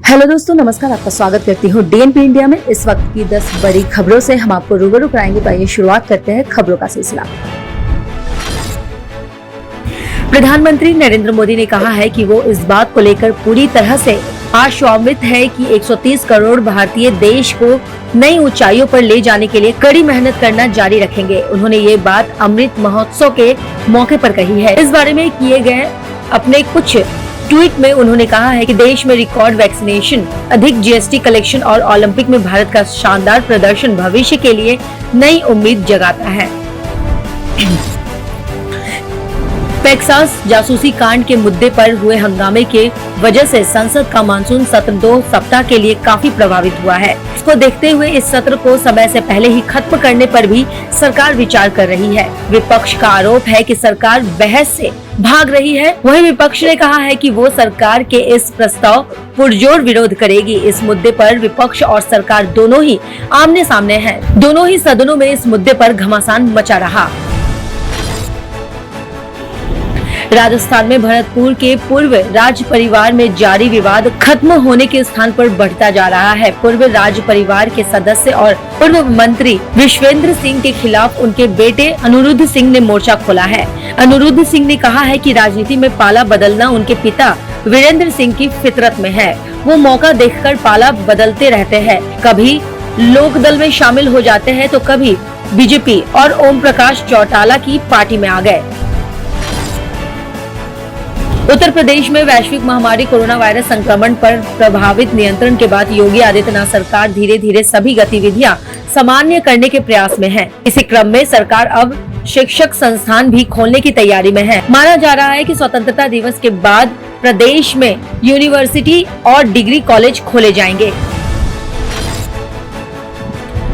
Hello दोस्तों, नमस्कार। आपका स्वागत करती हूँ डीएनपी इंडिया में। इस वक्त की 10 बड़ी खबरों से हम आपको रूबरू कराएंगे। तो आइए शुरुआत करते हैं खबरों का सिलसिला। प्रधानमंत्री नरेंद्र मोदी ने कहा है कि वो इस बात को लेकर पूरी तरह से आशान्वित है कि 130 करोड़ भारतीय देश को नई ऊंचाइयों पर ले जाने के लिए कड़ी मेहनत करना जारी रखेंगे। उन्होंने ये बात अमृत महोत्सव के मौके पर कही है। इस बारे में किए गए अपने कुछ ट्वीट में उन्होंने कहा है कि देश में रिकॉर्ड वैक्सीनेशन, अधिक जीएसटी कलेक्शन और ओलंपिक में भारत का शानदार प्रदर्शन भविष्य के लिए नई उम्मीद जगाता है। टेक्सास जासूसी कांड के मुद्दे पर हुए हंगामे के वजह से संसद का मानसून सत्र 2 सप्ताह के लिए काफी प्रभावित हुआ है। इसको देखते हुए इस सत्र को समय से पहले ही खत्म करने पर भी सरकार विचार कर रही है। विपक्ष का आरोप है कि सरकार बहस से भाग रही है। वहीं विपक्ष ने कहा है कि वो सरकार के इस प्रस्ताव पुरजोर विरोध करेगी। इस मुद्दे पर विपक्ष और सरकार दोनों ही आमने सामने हैं। दोनों ही सदनों में इस मुद्दे पर घमासान मचा रहा। राजस्थान में भरतपुर के पूर्व राज परिवार में जारी विवाद खत्म होने के स्थान पर बढ़ता जा रहा है। पूर्व राज परिवार के सदस्य और पूर्व मंत्री विश्वेंद्र सिंह के खिलाफ उनके बेटे अनिरुद्ध सिंह ने मोर्चा खोला है। अनिरुद्ध सिंह ने कहा है कि राजनीति में पाला बदलना उनके पिता वीरेंद्र सिंह की फितरत में है। वो मौका देखकर पाला बदलते रहते हैं। कभी लोकदल में शामिल हो जाते हैं तो कभी बीजेपी और ओम प्रकाश चौटाला की पार्टी में आ गए। उत्तर प्रदेश में वैश्विक महामारी कोरोना वायरस संक्रमण पर प्रभावित नियंत्रण के बाद योगी आदित्यनाथ सरकार धीरे धीरे सभी गतिविधियां सामान्य करने के प्रयास में है। इसी क्रम में सरकार अब शिक्षक संस्थान भी खोलने की तैयारी में है। माना जा रहा है कि स्वतंत्रता दिवस के बाद प्रदेश में यूनिवर्सिटी और डिग्री कॉलेज खोले जाएंगे।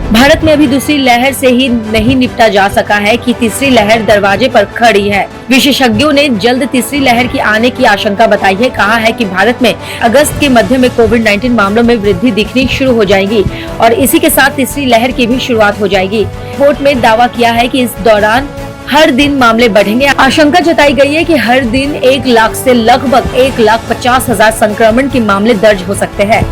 भारत में अभी दूसरी लहर से ही नहीं निपटा जा सका है कि तीसरी लहर दरवाजे पर खड़ी है। विशेषज्ञों ने जल्द तीसरी लहर की आने की आशंका बताई है। कहा है कि भारत में अगस्त के मध्य में कोविड-19 मामलों में वृद्धि दिखनी शुरू हो जाएगी और इसी के साथ तीसरी लहर की भी शुरुआत हो जाएगी। रिपोर्ट में दावा किया है कि इस दौरान हर दिन मामले बढ़ेंगे। आशंका जताई गई है कि हर दिन 1 लाख से लगभग 1,50,000 संक्रमण के मामले दर्ज हो सकते हैं।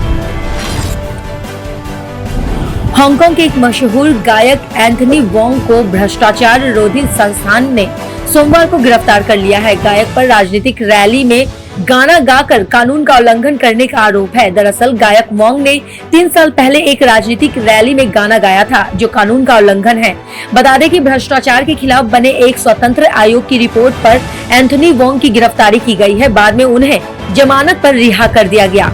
हांगकांग के एक मशहूर गायक एंथनी वोंग को भ्रष्टाचार रोधी संस्थान ने सोमवार को गिरफ्तार कर लिया है। गायक पर राजनीतिक रैली में गाना गाकर कानून का उल्लंघन करने का आरोप है। दरअसल गायक वोंग ने 3 साल पहले एक राजनीतिक रैली में गाना गाया था, जो कानून का उल्लंघन है। बता दें कि भ्रष्टाचार के खिलाफ बने एक स्वतंत्र आयोग की रिपोर्ट पर एंथनी वोंग की गिरफ्तारी की गई है। बाद में उन्हें जमानत पर रिहा कर दिया गया।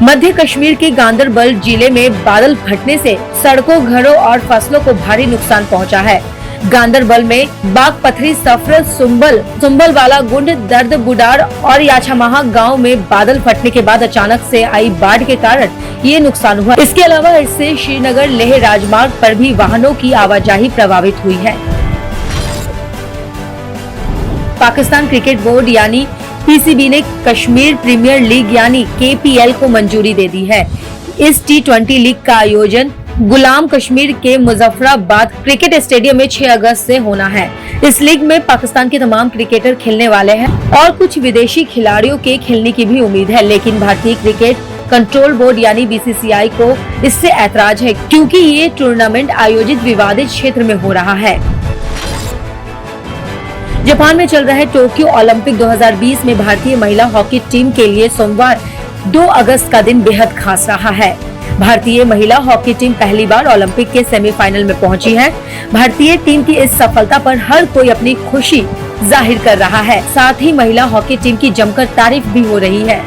मध्य कश्मीर के गांदरबल जिले में बादल फटने से सड़कों, घरों और फसलों को भारी नुकसान पहुंचा है। गांदरबल में बागपथरी, सफर, सुंबल वाला गुंड, दर्द बुडार और याछमाहा गांव में बादल फटने के बाद अचानक से आई बाढ़ के कारण ये नुकसान हुआ। इसके अलावा इससे श्रीनगर लेह राजमार्ग पर भी वाहनों की आवाजाही प्रभावित हुई है। पाकिस्तान क्रिकेट बोर्ड यानी पीसीबी ने कश्मीर प्रीमियर लीग यानी केपीएल को मंजूरी दे दी है। इस T20 लीग का आयोजन गुलाम कश्मीर के मुजफ्फराबाद क्रिकेट स्टेडियम में 6 अगस्त से होना है। इस लीग में पाकिस्तान के तमाम क्रिकेटर खेलने वाले हैं और कुछ विदेशी खिलाड़ियों के खेलने की भी उम्मीद है। लेकिन भारतीय क्रिकेट कंट्रोल बोर्ड यानी बीसीसीआई को इससे ऐतराज है, क्योंकि ये टूर्नामेंट आयोजित विवादित क्षेत्र में हो रहा है। जापान में चल रहे टोक्यो ओलंपिक 2020 में भारतीय महिला हॉकी टीम के लिए सोमवार 2 अगस्त का दिन बेहद खास रहा है। भारतीय महिला हॉकी टीम पहली बार ओलंपिक के सेमीफाइनल में पहुंची है। भारतीय टीम की इस सफलता पर हर कोई अपनी खुशी जाहिर कर रहा है। साथ ही महिला हॉकी टीम की जमकर तारीफ भी हो रही है।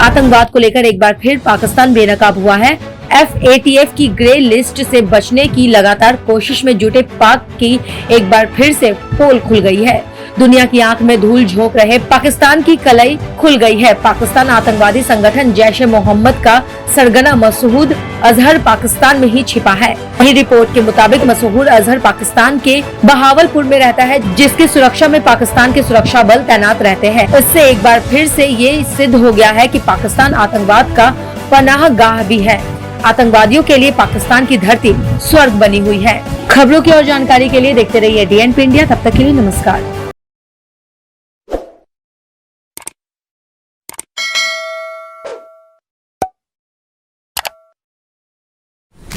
आतंकवाद को लेकर एक बार फिर पाकिस्तान बेनकाब हुआ है। FATF की ग्रे लिस्ट से बचने की लगातार कोशिश में जुटे पाक की एक बार फिर से पोल खुल गई है। दुनिया की आंख में धूल झोंक रहे पाकिस्तान की कलई खुल गई है। पाकिस्तान आतंकवादी संगठन जैश-ए-मोहम्मद का सरगना मसूद अजहर पाकिस्तान में ही छिपा है। वही रिपोर्ट के मुताबिक मसूद अजहर पाकिस्तान के बहावलपुर में रहता है, जिसकी सुरक्षा में पाकिस्तान के सुरक्षा बल तैनात रहते हैं। इससे एक बार फिर से ये सिद्ध हो गया है कि पाकिस्तान आतंकवाद का पनाहगाह भी है। आतंकवादियों के लिए पाकिस्तान की धरती स्वर्ग बनी हुई है। खबरों की और जानकारी के लिए देखते रहिए डीएनपी इंडिया। तब तक के लिए नमस्कार।